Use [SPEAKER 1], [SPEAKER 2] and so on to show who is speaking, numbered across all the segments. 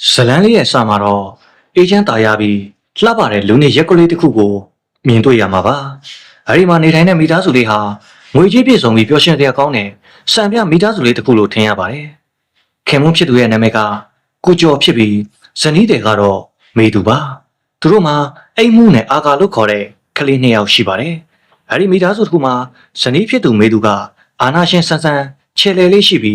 [SPEAKER 1] ဇလန်းလေးရဲ့စာမှာတော့အေဂျင့်တာယာပြီးလှပတဲ့လူနေရက်ကလေးတစ်ခုကိုမြင်တွေ့ရမှာပါ။အဲဒီမှာနေထိုင်တဲ့မိသားစုလေးဟာငွေကြီးပြည့်စုံပြီးပျော်ရွှင်တဲ့အကောင်းနဲ့စံပြမိသားစုလေးတစ်ခုလို့ထင်ရပါတယ်။ခင်မွန်းဖြစ်သူရဲ့နာမည်ကကိုကျော်ဖြစ်ပြီးဇနီးတွေကတော့မေသူပါ။သူတို့မှာအိမ်မှုနဲ့အာကာလို့ခေါ်တဲ့ကလေးနှစ်ယောက်ရှိပါတယ်။အဲဒီမိသားစုတစ်ခုမှာဇနီးဖြစ်သူမေသူကအာနာရှင်ဆန်းဆန်းခြေလေလေးရှိပြီ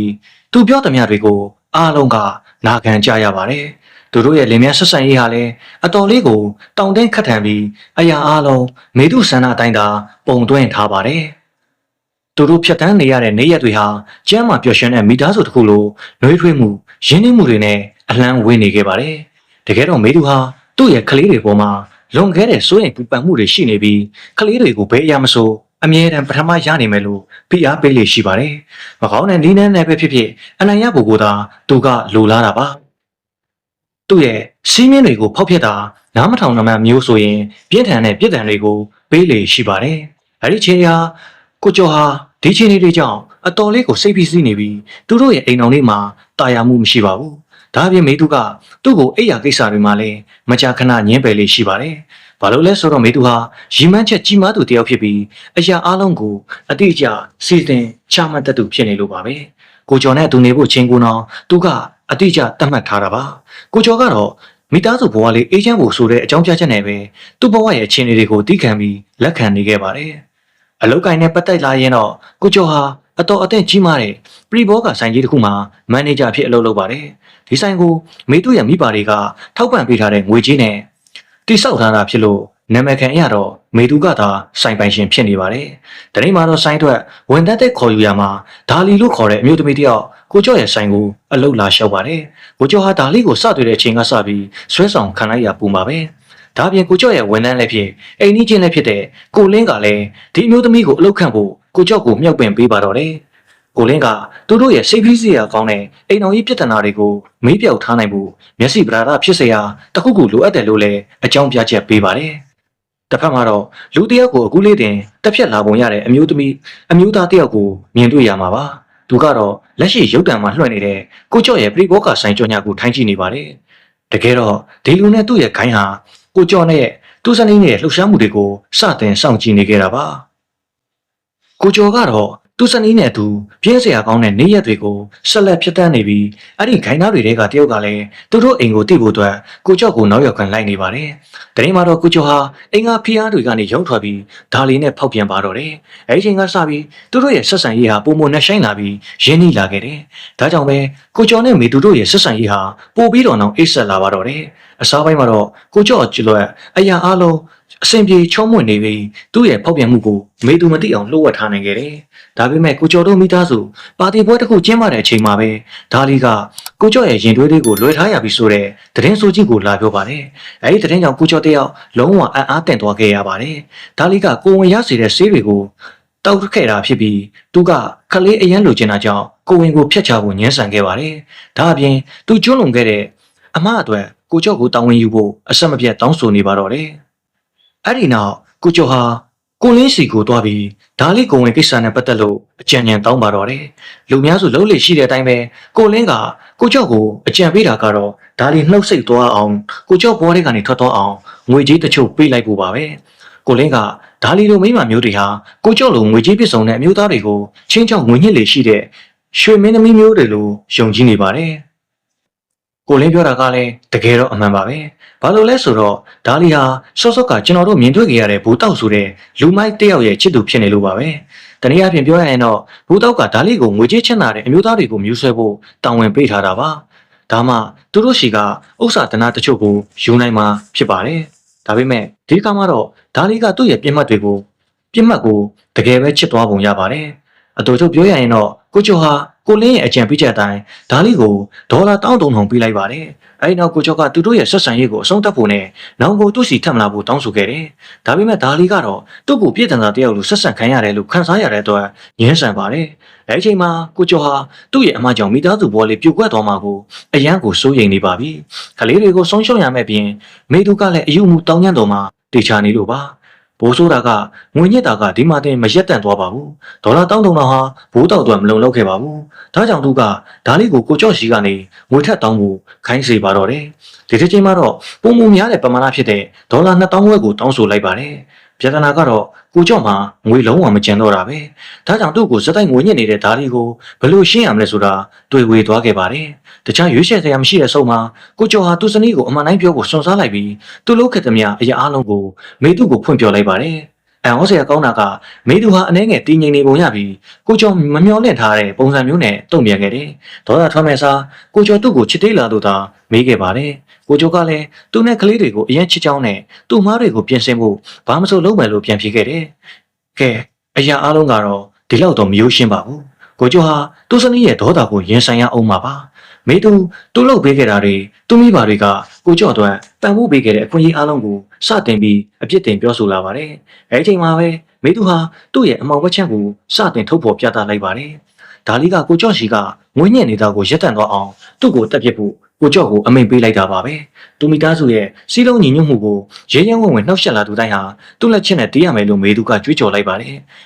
[SPEAKER 1] းသူပြောသမျှတွေကိုအားလုံးကနာခံကြရပါတယ်။သူတို့ရဲ့လင်မြန်းဆက်ဆံရေးဟာလည်းအတော်လေးကိုတောင့်တင်းခတ်ထန်ပြီးအရာအလုံးမေတုဆန္ဒအတိုင်းသာပုံသွင်းထားပါတယ်။သူတို့ဖြတ်တန်းနေရတဲ့နေရက်တွေဟာကျမ်းမာပျော်ရွှင်တဲ့မိသားစုတစ်ခုလိုနှွေးထွေးမှုရင်းနှီးမှုတွေနဲ့အလံဝင်းနေခဲ့ပါတယ်။တကယ်တော့မေတုဟာသူ့ရဲ့ကလေးတွေပေါ်မှာလွန်ခဲ့တဲ့စိုးရိမ်ပူပန်မှုတွေရှိနေပြီးကလေးတွေကိုဘယ်အရာမဆိုအမြဲတမ်းပထမရနိုင်မယ်လို့ဖိအားပေးလေရှိပါတယ်။မကောင်းတဲ့နီးနှန်းနဲ့ပဲဖြစ်ဖြစ်အနိုင်ရဖို့ကိုသာသူကလိုလားတာပါ။သူ့ရဲ့စီးမြင့်တွေကိုဖောက်ဖျက်တာနားမထောင်နိုင်မှမျိုးဆိုရင်ပြင်းထန်တဲ့ပြစ်ဒဏ်တွေကိုပေးလေရှိပါတယ်။အဲဒီချိန်ဟာကိုကျော်ဟာဒီချိန်တွေကြောင့်အတော်လေးကိုစိတ်ဖိစီးနေပြီးသူတို့ရဲ့အိမ်တော်လေးမှာတာယာမှုမရှိပါဘူး။ဒါအပြင်မေသူကသူ့ကိုအိယာကိစ္စတွေမှာလည်းမကြာခဏညှင်းပယ်လေးရှိပါတယ်။ဘာလို့လဲဆိုတော့မေသူဟာရီမန်းချက်ကြီးမားသူတယောက်ဖြစ်ပြီးအရာအလုံးကိုအတိအကျစီစဉ်ချမှတ်တတ်သူဖြစ်နေလို့ပါပဲ။ကိုကျော်နဲ့သူနေဖို့ချင်းကူနောင်သူကအတိအကျသတ်မှတ်ထားတာပါ။ကိုကျော်ကတော့မိသားစုဘဝလေးအေဂျင့်ဖို့ဆိုတဲ့အကြောင်းပြချက်နဲ့ပဲသူ့ဘဝရဲ့အခြေအနေတွေကိုသိခံပြီးလက်ခံနေခဲ့ပါတယ်။အလုတ်ကိုင်းနဲ့ပတ်သက်လာရင်တော့ကိုကျော်ဟာအတော်အသင့်ကြီးမားတဲ့ပရီဘောကဆိုင်ကြီးတစ်ခုမှာမန်နေဂျာဖြစ်အလုပ်လုပ်ပါတယ်။ဒီဆိုင်ကိုမေတုရဲ့မိဘတွေကထောက်ပံ့ပေးထားတဲ့ငွေကြေးနဲ့တိစောက်ထားတာဖြစ်လို့နာမည်ခံရတော့မေသူကသာဆိုင်ပိုင်ရှင်ဖြစ်နေပါတယ်။တနေ့မှာတော့ဆိုင်အတွက်ဝန်ထမ်းတဲ့ခေါ်ယူရမှာဒါလီလို့ခေါ်တဲ့အမျိုးသမီးတယောက်ကိုကျော်ရဲ့ဆိုင်ကိုအလုပ်လာလျှောက်ပါတယ်။ကိုကျော်ဟာဒါလီကိုစတွေ့တဲ့အချိန်ကစပြီးဆွဲဆောင်ခံလိုက်ရပူမှာပဲ။ဒါပြင်ကိုကျော်ရဲ့ဝန်ထမ်းလည်းဖြစ်အိမ်နီးချင်းလည်းဖြစ်တဲ့ကိုလင်းကလည်းဒီအမျိုးသမီးကိုအလုပ်ခန့်ဖို့ကိုကျော်ကိုမြှောက်ပင်ပေးပါတော့တယ်။ကိုလင်းကသူတို့ရဲ့စိတ်ဖိစီးရာကောင်းတဲ့အိမ်တော်ကြီးပြဿနာတွေကိုမေးပြောက်ထားနိုင်ဖို့မျက်စိပဓာရဖြစ်စေရာတခုခုလိုအပ်တယ်လို့လည်းအကြောင်းပြချက်ပေးပါတယ်။တစ်ဖက်မှာတော့လူတစ်ယောက်ကိုအခုလေးတင်တက်ဖြတ်လာပုံရတဲ့အမျိုးသားတစ်ယောက်ကိုမြင်တွေ့ရမှာပါ။သူကတော့လက်ရှိရုပ်တံမှာလွှင့်နေတဲ့ကိုကျော်ရဲ့ပရိဘောကဆိုင်ကြောညာကိုထိုင်းကြည့်နေပါတယ်။တကယ်တော့ဒီလူနဲ့သူ့ရဲ့ခိုင်းဟာကိုကျော်နဲ့သူ့စနေနဲ့လှုပ်ရှားမှုတွေကိုစတင်စောင့်ကြည့်နေကြတာပါ။ကိုကျော်ကတော့သူစနီးနဲ့သူပြင်းစရာကောင်းတဲ့နေရက်တွေကိုဆက်လက်ဖြတ်တန်းနေပြီးအဲ့ဒီခိုင်သားတွေတဲကတယောက်ကလည်းသူတို့အိမ်ကိုတိဖို့အတွက်ကိုကျော်ကိုနောက်ရောက်ခံလိုက်နေပါတယ်။တရင်မှာတော့ကိုကျော်ဟာအိမ်ကဖီးအားတွေကနေရုံထွက်ပြီးဒါလီနဲ့ဖောက်ပြန်ပါတော့တယ်။အဲ့ဒီချိန်ကစပြီးသူတို့ရဲ့ဆက်ဆံရေးဟာပုံမနဲ့ဆိုင်လာပြီးရင်းနှီးလာခဲ့တယ်။ဒါကြောင့်ပဲကိုကျော်နဲ့မေသူတို့ရဲ့ဆက်ဆံရေးဟာပိုပြီးတော့နောက်အိတ်ဆက်လာပါတော့တယ်။အစားပိုင်းမှာတော့ကိုကျော်ကျွလွတ်အရာအလုံးအဆင်ပြေချုံးမွင့်နေပြီးသူ့ရဲ့ဖောက်ပြန်မှုကိုမေသူမသိအောင်လှုပ်ဝက်ထားနိုင်ခဲ့တယ်။ဒါပေမဲ့ကိုကျော်တို့မိသားစုပါတီပွဲတစ်ခုကျင်းပတဲ့အချိန်မှာပဲဒါလီကကိုကျော်ရဲ့ရင်သွေးလေးကိုလွှဲထားရပြီဆိုတဲ့သတင်းဆိုကြီးကိုလာပြောပါတယ်။အဲဒီသတင်းကြောင့်ကိုကျော်တယောက်လုံးဝအံ့အားတင့်သွားခဲ့ရပါတယ်။ဒါလီကကိုဝင်ရစေတဲ့ဆေးတွေကိုတောက်ခဲ့တာဖြစ်ပြီးသူကခလေးအရန်လိုချင်တာကြောင့်ကိုဝင်ကိုဖျက်ချဖို့ညှင်းဆန်ခဲ့ပါတယ်။ဒါအပြင်သူကျွလွန်ခဲ့တဲ့အမှားအတွက်ကိုကျော်ကိုတောင်းဝင်ယူဖို့အဆက်မပြတ်တောင်းဆိုနေပါတော့တယ်။အဲ့ဒီနောက်ကိုကျော်ဟာကိုလင်းစီကိုတွားပြီးဒါလေးကိုဝင်ကိစ္စနဲ့ပတ်သက်လို့အကြံဉာဏ်တောင်းပါတော့တယ်။လူများစုလုံးလေရှိတဲ့အတိုင်းပဲကိုလင်းကကိုကျော်ကိုအကြံပေးတာကတော့ဒါလေးနှုတ်ဆက်သွားအောင်ကိုကျော်ဘောထဲကနေထွက်သွားအောင်ငွေကြေးတချို့ပေးလိုက်ဖို့ပါပဲ။ကိုလင်းကဒါလေးလိုမိမမျိုးတွေဟာကိုကျော်လိုငွေကြေးပစ္စုံတဲ့အမျိုးသားတွေကိုချင်းချောက်ငွေညှစ်လေရှိတဲ့ရွှေမင်းသမီးမျိုးတွေလိုယုံကြည်နေပါတယ်။ကိုလင်းပြောတာကလည်းတကယ်တော့အမှန်ပါပဲ။ဘာလို့လဲဆိုတော့ဒါလီဟာစောစောကကျွန်တော်တို့မြင်တွေ့ကြရတဲ့ဘူတောက်ဆိုတဲ့လူမိုက်တယောက်ရဲ့ချစ်သူဖြစ်နေလို့ပါပဲ။တနည်းအားဖြင့်ပြောရရင်တော့ဘူတောက်ကဒါလီကိုငွေကြေးချမ်းသာတဲ့အမျိုးသားတွေကိုမြူးဆွဲဖို့တာဝန်ပေးထားတာပါ။ဒါမှသူတို့ရှိကဥစ္စာတနာတချို့ကိုယူနိုင်မှာဖြစ်ပါတယ်။ဒါပေမဲ့ဒီကမှတော့ဒါလီကသူ့ရဲ့ပြစ်မှတ်ကိုတကယ်ပဲချစ်သွားပုံရပါတယ်။အတူတူပြောရရင်တော့ကိုကျော်ဟာကိုလင်းရဲ့အကြံပေးချက်အတိုင်းဒါလီကိုဒေါ်လာ1300ပေးလိုက်ပါတယ်။အဲဒီနောက်ကိုကျော်ကသူတို့ရဲ့ဆက်ဆံရေးကိုအဆုံးသတ်ဖို့နဲ့နောက်ကိုသူ့စီထပ်မလာဖို့တောင်းဆိုခဲ့တယ်။ဒါပေမဲ့ဒါလီကတော့သူ့ကိုပြည်ထန်သားတယောက်လိုဆက်ဆံခံရတယ်လို့ခံစားရတဲ့အတွက်ငြင်းဆန်ပါတယ်။အဲဒီအချိန်မှာကိုကျော်ဟာသူ့ရဲ့အမှားကြောင့်မိသားစုဘောလေးပြိုကွက်သွားမှာကိုအယံကိုစိုးရိမ်နေပါပြီ။ကလေးတွေကိုဆုံးရှုံးရမယ့်ပြင်မေသူကလည်းအယူမှုတောင်းညံ့တော်မှာတေချာနေလို့ပါ။ ဘိုးဆိုတာကငွေညစ်တာကဒီမှာတင်မရက်တန့်သွားပါဘူးဒေါ်လာ1000တောင်ဟာဘိုးတောက်အတွက်မလုံလောက်ခဲ့ပါဘူးဒါကြောင့်သူကဒါလေးကိုကိုကျော့ရှိကနေငွေထက်တောင်းဖို့ခိုင်းစေပါတော့တယ်ဒီတစ်ချိန်မှာတော့ပုံမူများတဲ့ပမာဏဖြစ်တဲ့ဒေါ်လာ2000ဝက်ကိုတောင်းဆိုလိုက်ပါတယ်ပြဿနာကတော့ကိုကျော့မှာငွေလုံးဝမကျန်တော့တာပဲဒါကြောင့်သူ့ကိုစက်တိုက်ငွေညစ်နေတဲ့ဒါလေးကိုဘယ်လိုရှင်းရမလဲဆိုတာတွေ့ဝေသွားခဲ့ပါတယ်တခြားရွေးချယ်စရာမရှိတဲ့ဆုံးမှာကိုကျော်ဟာသူ့စနီးကိုအမှန်တိုင်းပြောဖို့စွန့်စားလိုက်ပြီးသူ့လုပ်ခဲ့သမျှအရာအလုံးကိုမေသူကိုဖွင့်ပြလိုက်ပါတယ်အန်ဟောစရာကောင်းတာကမေသူဟာအနှဲငယ်တည်ငြိမ်နေပုံရပြီးကိုကျော်မမျော်လင့်ထားတဲ့ပုံစံမျိုးနဲ့တုံ့ပြန်ခဲ့တယ်ဒေါသထွက်မဲ့စားကိုကျော်သူ့ကိုချစ်သေးလာလို့သာမေးခဲ့ပါတယ်ကိုကျော်ကလည်းသူ့နဲ့ကလေးတွေကိုအရင်ချစ်ချောင်းနဲ့သူ့မားတွေကိုပြင်ဆင်ဖို့ဘာမှမဆိုလုပ်မယ်လို့ပြန်ဖြေခဲ့တယ်ကဲအရာအလုံးကတော့ဒီလောက်တော့မရိုးရှင်းပါဘူးကိုကျော်ဟာသူ့စနီးရဲ့ဒေါသကိုရင်ဆိုင်ရအောင်မှာပါမေသူလုပ်ပေးခဲ့တာတွေသူမိဘတွေကကိုကျော်အတွက်ပံ့ပိုးပေးခဲ့တဲ့အခွင့်အရေးအလုံးကိုစတင်ပြီးအပြစ်တင်ပြောဆိုလာပါတယ်အဲဒီအချိန်မှာပဲမေသူဟာသူ့ရဲ့အမောင်ဝက်ချက်ကိုစတင်ထုတ်ဖော်ပြသလိုက်ပါတယ်ဒါလီကကိုကျော်ရှိကငွေညံ့နေတာကိုရပ်တန့်သွားအောင်သူ့ကိုတက်ပြစ်ဖို့ကိုကျော်ကိုအမိန်ပေးလိုက်တာပါပဲသူမိသားစုရဲ့စီးလုံးညီညွတ်မှုကိုရဲရဲဝံ့ဝံ့နှောက်ယှက်လာသူတိုင်းဟာသူ့လက်ချက်နဲ့တေးရမယ်လို့မေသူကကြွေးကြော်လိုက်ပါတယ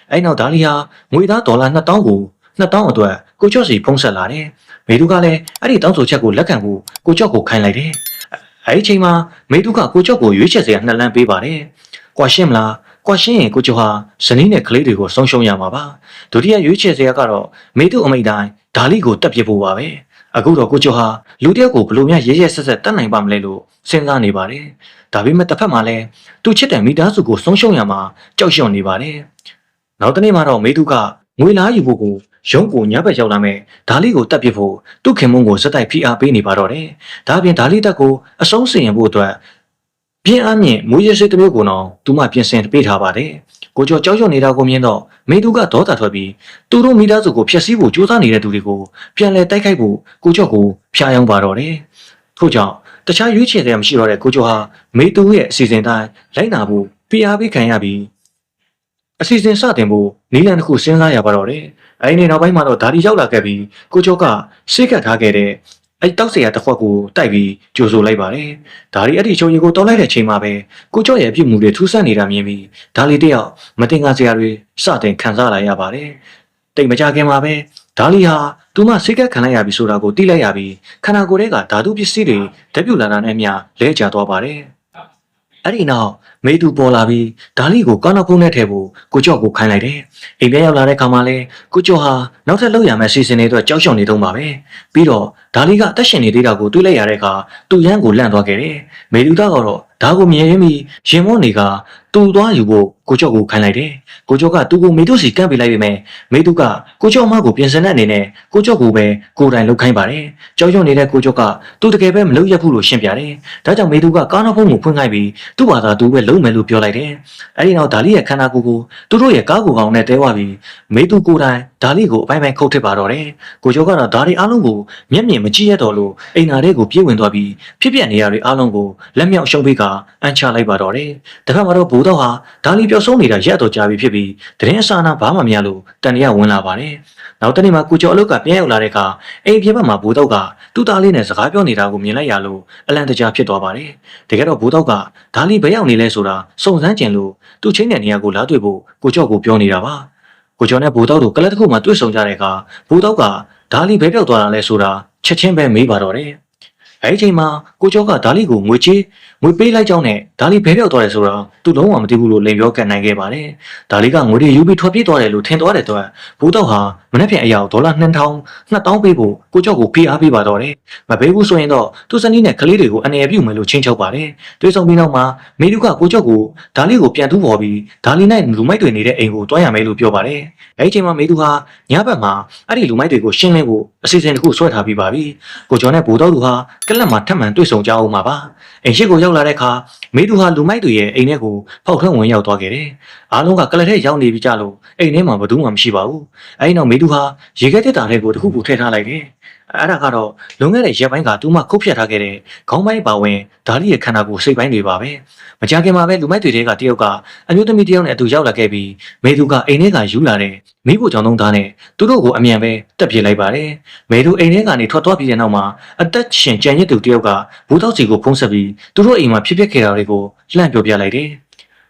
[SPEAKER 1] ်အဲဒီနောက်ဒါလီဟာငွေသားဒေါ်လာ2000ကို2000အတွက်ကိုကျော်စီဖုံးဆက်လာတယ်မေသူကလည်းအဲ့ဒီတောင်းဆိုချက်ကိုလက်ခံဖို့ကိုကျော်ကိုခိုင်းလိုက်တယ်အဲ့ဒီချိန်မှာမေသူကကိုကျော်ကိုရွေးချယ်စရာနှစ်လမ်းပေးပါတယ်ကွာရှင်းမလားကွာရှင်းရင်ကိုကျော်ဟာဇနီးနဲ့ကလေးတွေကိုဆုံးရှုံးရမှာပါဒုတိယရွေးချယ်စရာကတော့မေသူအမိန့်တိုင်းဒါလီကိုတက်ပြစ်ဖို့ပါပဲအခုတော့ကိုကျော်ဟာလူတယောက်ကိုဘလို့များရဲရဲဆက်ဆက်တတ်နိုင်ပါမလဲလို့စဉ်းစားနေပါတယ်ဒါပေမဲ့တစ်ဖက်မှာလည်းသူချစ်တဲ့မိသားစုကိုဆုံးရှုံးရမှာကြောက်ရွံ့နေပါတယ်နောက်တနေ့မှာတော့မေသူကငွေလားယူဖို့ကိုရုံးကိုညဘက်ရောက်လာမယ်ဒါလီကိုတက်ပြစ်ဖို့သူ့ခင်မုန်းကိုစက်တိုက်ဖိအားပေးနေပါတော့တယ်ဒါပြင်ဒါလီတက်ကိုအဆုံးစီရင်ဖို့အတွက်ပြင်းအားမြင့်မူရစိတ်တစ်မျိုးကိုတော့သူမှပြင်ဆင်ပေးထားပါတယ်ကိုကျော်ကြောက်ရွံ့နေတာကိုမြင်တော့မေသူကဒေါသထွက်ပြီးသူတို့မိသားစုကိုဖျက်ဆီးဖို့ကြိုးစားနေတဲ့သူတွေကိုပြန်လဲတိုက်ခိုက်ဖို့ကိုကျော်ကိုဖျားယောင်းပါတော့တယ်ထို့ကြောင့်တခြားရွေးချယ်စရာမရှိတော့တဲ့ကိုကျော်ဟာမေသူရဲ့အစီအစဉ်တိုင်းလိုက်နာဖို့ဖိအားပေးခံရပြီးအစီအစဉ်စတင်ဖို့နီလန်တစ်ခုစဉ်းစားရပါတော့တယ်။အဲဒီနေ့နောက်ပိုင်းမှာတော့ဒါဒီရောက်လာခဲ့ပြီးကိုကျော်ကစိတ်ကပ်ထားခဲ့တဲ့အဲဒီတောက်เสียတစ်ခွက်ကိုတိုက်ပြီးကြိုဆိုလိုက်ပါတယ်။ဒါဒီအဲ့ဒီချုံရီကိုတောက်လိုက်တဲ့ချိန်မှာပဲကိုကျော်ရဲ့အပြုမှုတွေထူးဆန်းနေတာမြင်ပြီးဒါလီတယောက်မတင်ကားစရာတွေစတင်ခံစားလာရပါတယ်။တိတ်မကြခင်မှာပဲဒါလီဟာသူမစိတ်ကပ်ခံလိုက်ရပြီဆိုတာကိုသိလိုက်ရပြီးခန္ဓာကိုယ်ထဲကဓာတုပစ္စည်းတွေတက်ပြူလာတာနဲ့အမျှလဲကျသွားပါတယ်။အဲ့ဒီနောက်မေသူပေါ်လာပြီးဒါလီကိုကောင်းနောက်ဖုံးနဲ့ထည့်ဖို့ကိုကျော်ကိုခိုင်းလိုက်တယ်။အိမ်ပြန်ရောက်လာတဲ့ခါမှာလဲကိုကျော်ဟာနောက်ထပ်လောက်ရမယ့်စီစဉ်တွေအတွက်ကြောက်ရွံ့နေတော့မှာပဲ။ပြီးတော့ဒါလီကအသက်ရှင်နေသေးတာကိုတွေးလိုက်ရတဲ့အခါသူ့ရန်ကိုလန့်သွားခဲ့တယ်။မေသူကတော့ဒါကိုမြင်ရင်းပြီးရင်မောနေကသူ့သွားယူဖို့ကိုကျော်ကိုခိုင်းလိုက်တယ်။ကိုကျော်ကသူ့ကိုမေသူစီကန့်ပေးလိုက်ပေမဲ့မေသူကကိုကျော်မကိုပြင်ဆင်တဲ့အနေနဲ့ကိုကျော်ကိုပဲကိုယ်တိုင်လှုပ်ခိုင်းပါတယ်။ကြောက်ရွံ့နေတဲ့ကိုကျော်ကသူတကယ်ပဲမလုပ်ရဘူးလို့ရှင်းပြတယ်။ဒါကြောင့်မေသူကကားနောက်ဖုံးကိုဖွင့်ခိုင်းပြီးသူ့ဘာသာသူပဲလုံးမယ်လို့ပြောလိုက်တယ်။အဲဒီနောက်ဒါလီရဲ့ခန္ဓာကိုယ်ကိုသူတို့ရဲ့ကားကိုကောင်နဲ့တဲဝပြီးမေသူကိုယ်တိုင်ဒါလီကိုအပိုင်းပိုင်းခုတ်ထစ်ပါတော့တယ်။ကိုကျော်ကတော့ဒါလီအားလုံးကိုမျက်မြင်မကြည့်ရတော့လို့အိမ်နာတဲ့ကိုပြေးဝင်သွားပြီးဖြစ်ပြနေရတဲ့အားလုံးကိုလက်မြောက်ရှုံးပေးကအန်ချလိုက်ပါတော့တယ်။တစ်ခါမှတော့ဘိုးတော်ဟာဒါလီပျောက်ဆုံးနေတာရက်တော်ကြာပြီဖြစ်ပြီးတရင်အစာနာဘာမှမရလို့တန်ရဝင်လာပါတယ်။နောက်တနေ့မှာကိုကျော်အလုတ်ကပြန်ရောက်လာတဲ့အခါအိမ်ပြဘက်မှာဘိုးတော်ကသူ့သားလေးနဲ့စကားပြောနေတာကိုမြင်လိုက်ရလို့အလန့်တကြားဖြစ်သွားပါတယ်။တကယ်တော့ဘိုးတော်ကဒါလီဘယ်ရောက်နေလဲဆိုတာစုံစမ်းကြင်လို့သူ့ချင်းတဲ့နေရာကိုလာတွေ့ဖို့ကိုကျော်ကိုပြောနေတာပါ။ကိုကျော်နဲ့ဘိုးတော်တို့ကလပ်တစ်ခုမှတွေ့ဆုံကြတဲ့အခါဘိုးတော်ကဒါလီဘယ်ပြောက်သွားတာလဲဆိုတာချက်ချင်းပဲမေးပါတော့တယ်။အဲဒီချိန်မှာကိုကျော်ကဒါလီကိုငွေပေးလိုက်ကြောင်းနဲ့ဒါလီဘဲပြောက်သွားတယ်ဆိုတော့သူလုံးဝမသိဘူးလို့လိန်ပြောကန်နိုင်ခဲ့ပါတယ်။ဒါလီကငွေတွေယူပြီးထွက်ပြေးသွားတယ်လို့ထင်သွားတဲ့အတွက်ဘိုးတော့ဟာမနေ့ပြန်အရာဒေါ်လာ2000ပေးဖို့ကိုကျော်ကိုဖိအားပေးပါတော့တယ်။မပေးဘူးဆိုရင်တော့သူ့စနီးနဲ့ကလေးတွေကိုအနေရပြုမယ်လို့ချင်းချုပ်ပါတယ်။တွေးဆုံပြီးနောက်မှာမေသူကကိုကျော်ကိုဒါလီကိုပြန်တူးပေါ်ပြီးဒါလီနဲ့လူမိုက်တွေနေတဲ့အိမ်ကိုတွားရမယ်လို့ပြောပါတယ်။အဲဒီချိန်မှာမေသူဟာညဘက်မှာအဲ့ဒီလူမိုက်တွေကိုရှင်းလင်းဖို့အစီအစဉ်တစ်ခုဆွဲထားပြီးပါပြီ။ကိုကျော်နဲ့ဘိုးတော်သူဟာကလပ်မှာထပ်မံတွေ့ဆုံကြအောင်မှာပါအိမ်ရှိကိုရောက်လာတဲ့အခါမေသူဟာလူမိုက်တွေရဲ့အိမ်ထဲကိုဖောက်ထွန်းဝင်ရောက်သွားခဲ့တယ်အားလုံးကကလပ်ထဲရောက်နေပြီကြလို့အိမ်ထဲမှာဘယ်သူမှမရှိပါဘူးအဲဒီနောက်မေသူဟာရေခဲတက်တာတွေကိုတစ်ခုခုထည့်ထားလိုက်တယ်အဲ့ဒါကတော့လွန်ခဲ့တဲ့ရက်ပိုင်းကသူမှခုတ်ဖြတ်ထားခဲ့တဲ့ခေါင်းပိုင်းပါဝင်ဒါလီရဲ့ခန္ဓာကိုယ်စိတ်ပိုင်းတွေပါပဲမကြခင်မှာပဲလူမိုက်တွေကတယောက်ကအမျိုးသမီးတယောက်နဲ့အတူရောက်လာခဲ့ပြီးမေသူကအိမ်ထဲကယူလာတဲ့မိဖို့ကြောင့်သုံးသားနဲ့သူတို့ကိုအမြန်ပဲတက်ပြေးလိုက်ပါတယ်မေသူအိမ်ထဲကနေထွက်သွားပြီးတဲ့နောက်မှာအသက်ရှင်ကြံရစ်သူတယောက်ကဘူတောက်စီကိုဖုံးဆက်ပြီးသူတို့အိမ်မှာဖြစ်ပျက်ခဲ့တာတွေကိုလှမ်းပြောပြလိုက်တယ်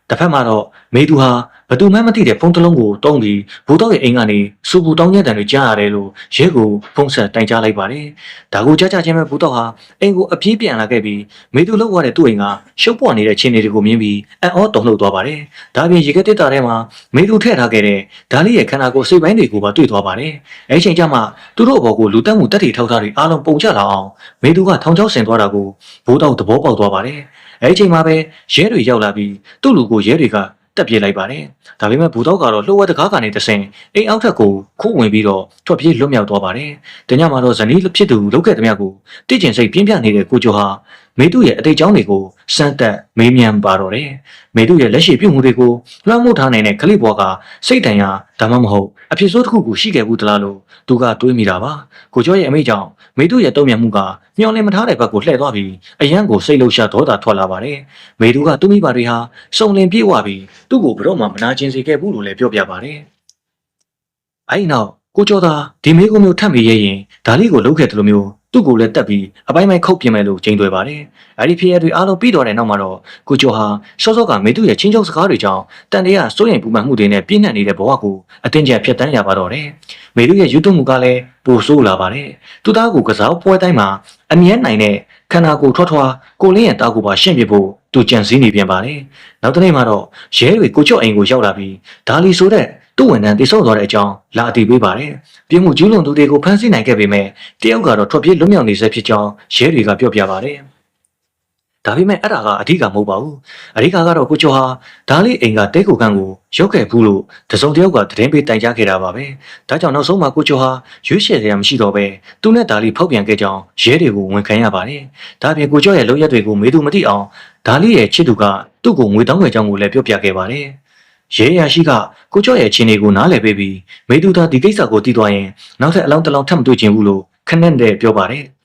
[SPEAKER 1] တစ်ဖက်မှာတော့မေသူဟာဘသူမှမသိတဲ့ဖုန်းတစ်လုံးကိုတုံးပြီးဘူတောက်ရဲ့အိမ်ကနေစူပူတောင်းညက်တံတွေကြားရတယ်လို့ရဲကိုဖုန်းဆက်တိုင်ကြားလိုက်ပါတယ်။ဒါကိုကြားချင်းပဲဘူတောက်ဟာအိမ်ကိုအပြေးပြန်လာခဲ့ပြီးမေသူလောက်ရတဲ့သူ့အိမ်ကရှုပ်ပွားနေတဲ့ခြေနေတွေကိုမြင်ပြီးအံ့ဩတုန်လှုပ်သွားပါတယ်။ဒါပြင်ရေကက်တစ်တာထဲမှာမေသူထည့်ထားခဲ့တဲ့ဒါလီရဲ့ခန္ဓာကိုယ်စိတ်ပိုင်းတွေကိုပါတွေ့သွားပါတယ်။အဲဒီချိန်ကျမှသူတို့အပေါ်ကိုလူတက်မှုတက်တီထောက်ထားတွေအားလုံးပုံချလာအောင်မေသူကထောင်ချောက်ဆင်သွားတာကိုဘူတောက်သဘောပေါက်သွားပါတယ်။အဲဒီချိန်မှာပဲရဲတွေရောက်လာပြီးသူ့လူကိုရဲတွေကတက်ပြေးလိုက်ပါတယ်။ဒါပေမဲ့ဘူတောက်ကတော့လှုပ်ဝက်တကားကနေတဆင်အိမ်အောက်ထက်ကိုခိုးဝင်ပြီးတော့ထွက်ပြေးလွတ်မြောက်သွားပါတယ်။တညမှာတော့ဇနီးဖြစ်သူလုတ်ခဲ့တဲ့မြတ်ကိုတိကျင်စိတ်ပြင်းပြနေတဲ့ကိုကျော်ဟာမေတုရဲ့အတိတ်ကြောင်းတွေကိုစမ်းတက်မေးမြန်းပါတော့တယ်။မေတုရဲ့လက်ရှိပြုမှုတွေကိုလွှမ်းမိုးထားနိုင်တဲ့ခလိဘွားကစိတ်တန်ရာဒါမှမဟုတ်အဖြစ်ဆိုးတစ်ခုကိုရှိခဲ့ဘူးသလားလို့သူကတွေးမိတာပါ။ကိုကျော်ရဲ့အမိကြောင့်မေတုရဲ့တုံ့ပြန်မှုကမျောလင်းမထားတဲ့ဘက်ကိုလှည့်သွားပြီးအရန်ကိုစိတ်လှုပ်ရှားဒေါသထွက်လာပါတယ်။မေတုကသူ့မိဘတွေဟာစုံလင်ပြေဝပြီးသူ့ကိုဘယ်တော့မှမနာကျင်စေခဲ့ဘူးလို့လည်းပြောပြပါတယ်။အဲဒီနောက်ကိုကျော်သာဒီမေးခွန်းမျိုးထပ်ပြီးရဲ့ရင်ဒါလေးကိုလှုပ်ခဲ့တယ်လို့မျိုးသူ့ကိုလည်းတက်ပြီးအပိုင်းပိုင်းခုတ်ပြင်မယ်လို့ချိန်သွဲပါတယ်။အဲဒီဖြစ်ရတွေအားလုံးပြီးတော့တဲ့နောက်မှာတော့ကိုကျော်ဟာစောစောကမေတုရဲ့ချင်းချုံစကားတွေကြောင့်တန်တရားစိုးရိမ်ပူပန်မှုတွေနဲ့ပြင်းထန်နေတဲ့ဘဝကိုအတင်းကျပ်ဖျက်ဆီးရပါတော့တယ်။မေတုရဲ့ယူသွမှုကလည်းပိုဆိုးလာပါတယ်။သူသားကိုကစားပွဲတိုင်းမှာအမြဲနိုင်တဲ့ခန္ဓာကိုယ်ထွားထွားကိုလင်းရဲ့တာကိုပါရှင်းပြဖို့သူကြံစည်နေပြန်ပါတယ်။နောက်တစ်နေ့မှာတော့ရဲတွေကိုကျော်အိမ်ကိုရောက်လာပြီးဒါလီဆိုတဲ့သူ့ဝန်ထမ်းတိစောသွားတဲ့အကြောင်းလာအတည်ပေးပါတယ်။ပြည်မှုကျူးလွန်သူတွေကိုဖမ်းဆီးနိုင်ခဲ့ပေမဲ့တယောက်ကတော့ထွက်ပြေးလွတ်မြောက်နေဆဲဖြစ်ကြောင်းရဲတွေကပြောပြပါတယ်။ဒါပေမဲ့အဲ့ဒါကအဓိကမဟုတ်ပါဘူး။အဓိကကတော့ကိုကျော်ဟာဒါလေးအိမ်ကတဲကိုခန်းကိုရုပ်ခဲ့ဘူးလို့တစုံတယောက်ကသတင်းပေးတိုင်ကြားခဲ့တာပါပဲ။ဒါကြောင့်နောက်ဆုံးမှာကိုကျော်ဟာရွေးချယ်စရာမရှိတော့ပဲသူနဲ့ဒါလေးဖောက်ပြန်ခဲ့ကြောင်းရဲတွေကိုဝန်ခံရပါတယ်။ဒါပြင်ကိုကျော်ရဲ့လုပ်ရက်တွေကိုမေသူမသိအောင်ဒါလေးရဲ့ချစ်သူကသူ့ကိုငွေတောင်းခဲ့ကြောင်းကိုလည်းပြောပြခဲ့ပါတယ်။ရဲရရှိကကိုကျော်ရဲ့ချင်းတွေကိုနားလည်ပေးပြီးမေသူသားဒီကိစ္စကိုသိသွားရင်နောက်ထပ်အလောင်းတစ်လောင်းထပ်မတွေ့ချင်ဘူးလို့ခနဲ့တဲ့ပြောပါတယ်။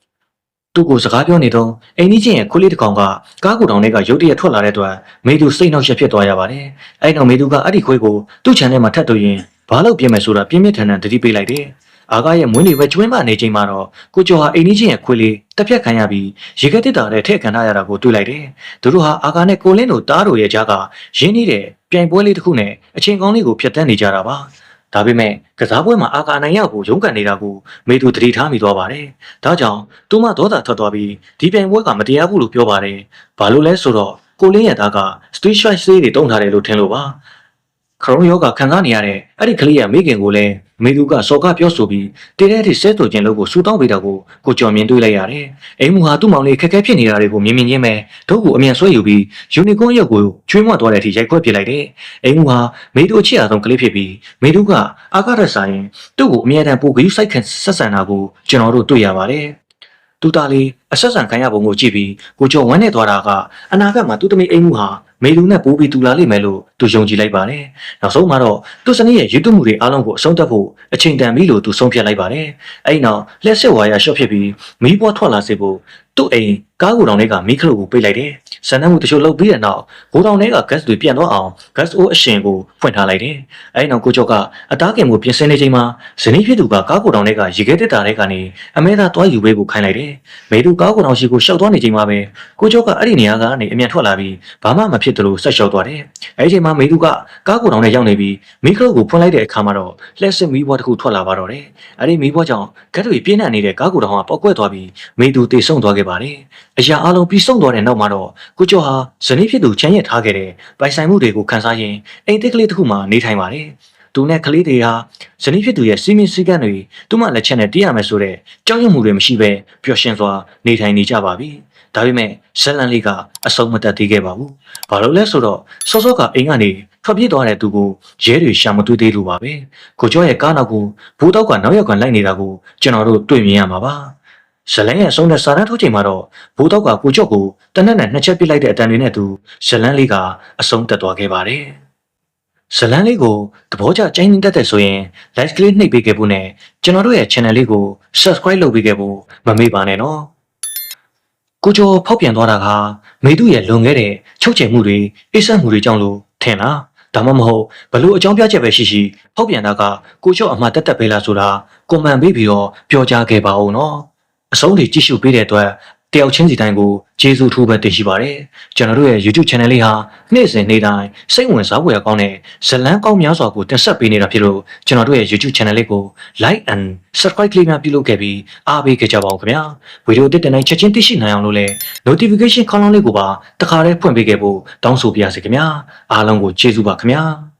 [SPEAKER 1] သူ့ကိုစကားပြောနေတော့အိမ်ကြီးချင်းရဲ့ခွေးလေးတစ်ကောင်ကကားကိုတောင်ထဲကရုတ်တရက်ထွက်လာတဲ့အတွက်မေသူစိတ်နှောက်ယှက်ဖြစ်သွားရပါတယ်။အဲဒီနောက်မေသူကအဲ့ဒီခွေးကိုသူ့ခြံထဲမှာထပ်တွေ့ရင်ဘာလို့ပြင်မယ်ဆိုတာပြင်းပြထန်ထန်တတိပေးလိုက်တယ်။အာကာရဲ့မွေးနေ့ပဲကျွင်းမနေချိန်မှာတော့ကိုကျော်ဟာအိမ်ကြီးချင်းရဲ့ခွေးလေးတက်ဖြတ်ခံရပြီးရေခဲတစ်တာနဲ့ထည့်ခံထားရတာကိုတွေ့လိုက်တယ်။သူတို့ဟာအာကာနဲ့ကိုလင်းတို့တားတို့ရဲ့ကြားကရင်းနှီးတဲ့ပြိုင်ပွဲလေးတစ်ခုနဲ့အချိန်ကောင်းလေးကိုဖျက်ဆီးနေကြတာပါ။ဒါပေမဲ့ကစားပွဲမှာအာကာနိုင်ရောက်ကိုရုန်းကန်နေတာကိုမေသူသတိထားမိသွားပါတယ်။ဒါကြောင့်သူမဒေါသထွက်သွားပြီးဒီပြိုင်ပွဲကမတရားဘူးလို့ပြောပါတယ်။ဘာလို့လဲဆိုတော့ကိုလင်းရဲ့သားက street fight ဆေးတွေတုံးထားတယ်လို့ထင်လို့ပါ။ခရုံးယောဂခံစားနေရတဲ့အဲ့ဒီကလေးရဲ့မိခင်ကိုလည်းမေသူကစော်ကပြောဆိုပြီးတည်တဲ့အထိဆဲဆိုခြင်းလို့ကိုစူတောင်းပေးတာကိုကြော်မြင်တွေ့လိုက်ရတယ်။အိမ်မူဟာသူ့မောင်လေးခက်ခဲဖြစ်နေတာတွေကိုမြင်ချင်းပဲဒုတ်ကိုအမြန်ဆွဲယူပြီးယူနီကွန်းရုပ်ကိုချွေးမွတ်သွားတဲ့အထိရိုက်ခွဲပစ်လိုက်တယ်။အိမ်မူဟာမေသူအချစ်အားဆုံးကလေးဖြစ်ပြီးမေသူကအာကာရဆိုင်သူ့ကိုအမြဲတမ်းပို့ပြီးစိုက်ခံဆက်ဆံတာကိုကျွန်တော်တို့တွေ့ရပါတယ်။သူသားလေးအဆက်ဆံခံရပုံကိုကြည့်ပြီးကိုကျော်ဝမ်းနဲ့သွားတာကအနာဂတ်မှာသူ့သမီးအိမ်မူဟာမေလူနဲ့ပိုးပြီးတူလာလိမ့်မယ်လို့သူယုံကြည်လိုက်ပါတယ်။နောက်ဆုံးမှာတော့သူ့စနစ်ရဲ့ရည်သွမှုတွေအားလုံးကိုအဆုံးသတ်ဖို့အချိန်တန်ပြီလို့သူဆုံးဖြတ်လိုက်ပါတယ်။အဲဒီနောက်လက်စစ်ဝါယာရှော့ဖြစ်ပြီးမီးပွားထွက်လာစေဖို့သူ့အိမ်ကားကိုယ်တောင်တွေကမီးခလုတ်ကိုပိတ်လိုက်တယ်။ဆန္ဒမှုတချို့လုပ်ပြီးတဲ့နောက်ကိုယ်တောင်တွေကဂတ်စ်တွေပြန်သွားအောင်ဂတ်စ်အိုးအရှင်ကိုဖွင့်ထားလိုက်တယ်။အဲဒီနောက်ကိုကျော်ကအသားကင်ကိုပြင်ဆင်နေချိန်မှာဇနီးဖြစ်သူကကားကိုယ်တောင်တွေကရေခဲတစ်တာတွေကနေအမဲသားတွားယူပေးဖို့ခိုင်းလိုက်တယ်။မေသူကားကိုယ်တောင်ရှိကိုရှောက်သွားနေချိန်မှာပဲကိုကျော်ကအဲ့ဒီနေရာကနေအမြန်ထွက်လာပြီးဘာမှမဖြစ်သလိုဆက်လျှောက်သွားတယ်။အဲဒီချိန်မှာမေသူကကားကိုယ်တောင်နဲ့ရောက်နေပြီးမီးခလုတ်ကိုဖွင့်လိုက်တဲ့အခါမှာတော့လက်စစ်မီးပွားတစ်ခုထွက်လာပါတော့တယ်။အဲဒီမီးပွားကြောင့်ဂတ်တွေပြင်းထန်နေတဲ့ကားကိုယ်တောင်ကပေါက်ကွဲသွားပြီးမေသူတေဆုံးသွားခဲ့ပါတယ်။အရာအလုံးပြီးဆုံးသွားတဲ့နောက်မှာတော့ကိုကျော်ဟာဇနီးဖြစ်သူချမ်းရထားခဲ့တဲ့ပိုင်ဆိုင်မှုတွေကိုခန်းစားရင်းအိမ်တစ်ကလေးတစ်ခုမှာနေထိုင်ပါတယ်။သူနဲ့ကလေးတွေဟာဇနီးဖြစ်သူရဲ့စီမင်းစည်းကမ်းတွေသူ့မလက်ချက်နဲ့တည်ရမယ်ဆိုတဲ့ကြောက်ရွံ့မှုတွေမရှိဘဲပျော်ရွှင်စွာနေထိုင်နေကြပါပြီ။ဒါပေမဲ့ဇလန်လေးကအဆုံးမတတ်သေးခဲ့ပါဘူး။ဘာလို့လဲဆိုတော့စောစောကအိမ်ကနေထွက်ပြေးသွားတဲ့သူကိုရဲတွေရှာမတွေ့သေးလို့ပါပဲ။ကိုကျော်ရဲ့ကားနောက်ကိုဘူတောက်ကနောက်ရောက်ကန်လိုက်နေတာကိုကျွန်တော်တို့တွေ့မြင်ရမှာပါ။ဇလန်ရဲ့အဆုံးနဲ့စာတန်းထုတ်ချိန်မှာတော့ဘူတောက်ကကိုကျော်ကိုတနက်နဲ့နှစ်ချက်ပစ်လိုက်တဲ့အတန်တွေနဲ့သူဇလန်လေးကအဆုံးတက်သွားခဲ့ပါတယ်။ဇလန်လေးကိုသဘောကျကြိုင်းနေတတ်တဲ့ဆိုရင် like ကလေးနှိပ်ပေးခဲ့ဖို့နဲ့ကျွန်တော်တို့ရဲ့ channel လေးကို subscribe လုပ်ပေးခဲ့ဖို့မမေ့ပါနဲ့နော်။ကိုကျော်ဖောက်ပြန်သွားတာကမေသူရဲ့လွန်ခဲ့တဲ့ချုပ်ချယ်မှုတွေအိပ်စက်မှုတွေကြောင့်လို့ထင်လားဒါမှမဟုတ်ဘလို့အကြောင်းပြချက်ပဲရှိရှိဖောက်ပြန်တာကကိုကျော်အမှားတက်တက်ပဲလားဆိုတာကွန်မန့်ပေးပြီးတော့ပြောကြားခဲ့ပါဦးနော်။အဆုံးတွေကြည့်ရှုပေးတဲ့အတွက် တယောက်ချင်းစီတိုင်းကိုကျေးဇူးထူးပဲတင်ရှိပါတယ်ကျွန်တော်တို့ရဲ့ YouTube channel လေးဟာနေ့စဉ်နေ့တိုင်းစိတ်ဝင်စားဖွယ်ကောင်းတဲ့ဇလန်းကောင်းများစွာကိုတင်ဆက်ပေးနေတာဖြစ်လို့ကျွန်တော်တို့ရဲ့ YouTube channel လေးကို like and subscribe လေးများပြုလုပ်ခဲ့ပြီးအားပေးကြပါဦးခင်ဗျာဗီဒီယိုတစ်တိုင်းချက်ချင်းသိရှိနိုင်အောင်လို့လည်း notification ခေါင်းလောင်းလေးကိုပါတခါတည်းဖွင့်ပေးခဲ့ဖို့တောင်းဆိုပါရစေခင်ဗျာအားလုံးကိုကျေးဇူးပါခင်ဗျာ